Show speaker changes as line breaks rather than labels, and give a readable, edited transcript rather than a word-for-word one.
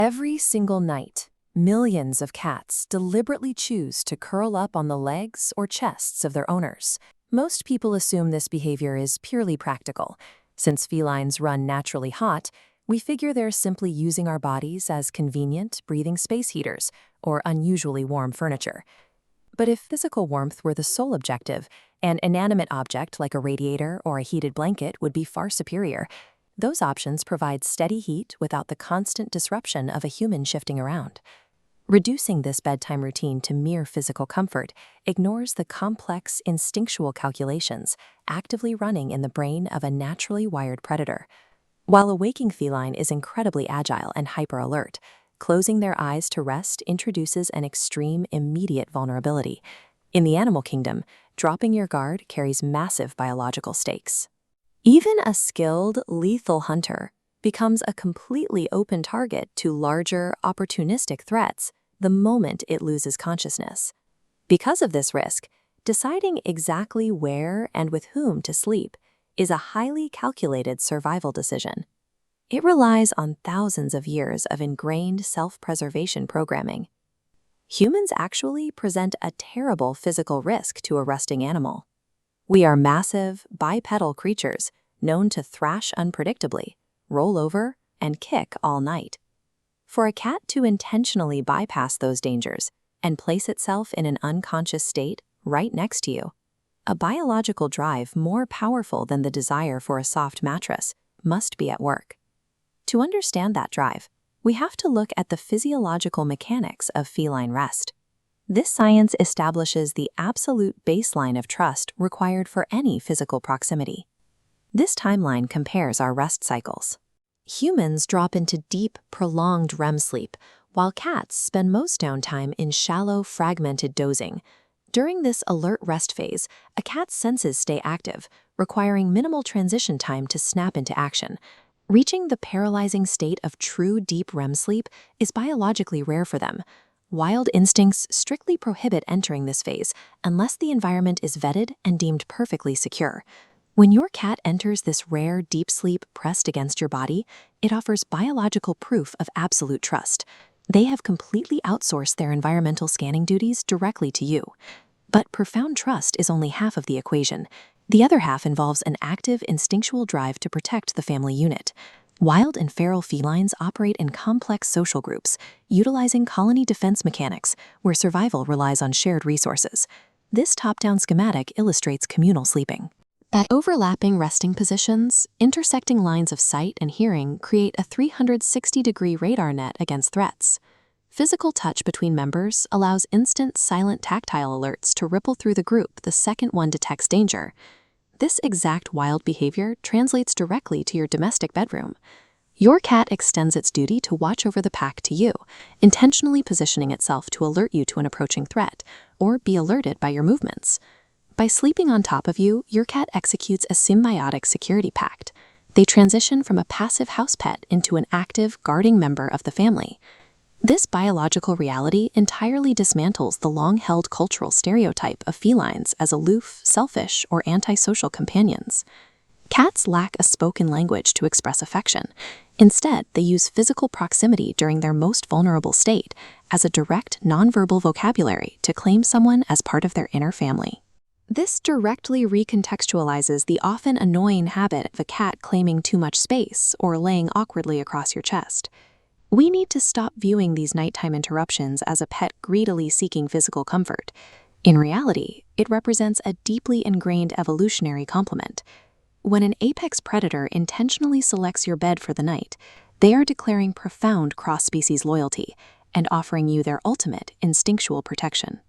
Every single night, millions of cats deliberately choose to curl up on the legs or chests of their owners. Most people assume this behavior is purely practical. Since felines run naturally hot, we figure they're simply using our bodies as convenient breathing space heaters or unusually warm furniture. But if physical warmth were the sole objective, an inanimate object like a radiator or a heated blanket would be far superior. Those options provide steady heat without the constant disruption of a human shifting around. Reducing this bedtime routine to mere physical comfort ignores the complex instinctual calculations actively running in the brain of a naturally wired predator. While a waking feline is incredibly agile and hyper-alert, closing their eyes to rest introduces an extreme, immediate vulnerability. In the animal kingdom, dropping your guard carries massive biological stakes. Even a skilled, lethal hunter becomes a completely open target to larger, opportunistic threats the moment it loses consciousness. Because of this risk, deciding exactly where and with whom to sleep is a highly calculated survival decision. It relies on thousands of years of ingrained self-preservation programming. Humans actually present a terrible physical risk to a resting animal. We are massive, bipedal creatures known to thrash unpredictably, roll over, and kick all night. For a cat to intentionally bypass those dangers and place itself in an unconscious state right next to you, a biological drive more powerful than the desire for a soft mattress must be at work. To understand that drive, we have to look at the physiological mechanics of feline rest. This science establishes the absolute baseline of trust required for any physical proximity. This timeline compares our rest cycles. Humans drop into deep, prolonged REM sleep, while cats spend most downtime in shallow, fragmented dozing. During this alert rest phase, a cat's senses stay active, requiring minimal transition time to snap into action. Reaching the paralyzing state of true deep REM sleep is biologically rare for them. Wild instincts strictly prohibit entering this phase unless the environment is vetted and deemed perfectly secure. When your cat enters this rare deep sleep pressed against your body, it offers biological proof of absolute trust. They have completely outsourced their environmental scanning duties directly to you. But profound trust is only half of the equation. The other half involves an active, instinctual drive to protect the family unit. Wild and feral felines operate in complex social groups, utilizing colony defense mechanics, where survival relies on shared resources. This top-down schematic illustrates communal sleeping. At overlapping resting positions, intersecting lines of sight and hearing create a 360-degree radar net against threats. Physical touch between members allows instant, silent tactile alerts to ripple through the group the second one detects danger. This exact wild behavior translates directly to your domestic bedroom. Your cat extends its duty to watch over the pack to you, intentionally positioning itself to alert you to an approaching threat, or be alerted by your movements. By sleeping on top of you, your cat executes a symbiotic security pact. They transition from a passive house pet into an active, guarding member of the family. This biological reality entirely dismantles the long-held cultural stereotype of felines as aloof, selfish, or antisocial companions. Cats lack a spoken language to express affection. Instead, they use physical proximity during their most vulnerable state as a direct, nonverbal vocabulary to claim someone as part of their inner family. This directly recontextualizes the often annoying habit of a cat claiming too much space or laying awkwardly across your chest. We need to stop viewing these nighttime interruptions as a pet greedily seeking physical comfort. In reality, it represents a deeply ingrained evolutionary complement. When an apex predator intentionally selects your bed for the night, they are declaring profound cross-species loyalty and offering you their ultimate instinctual protection.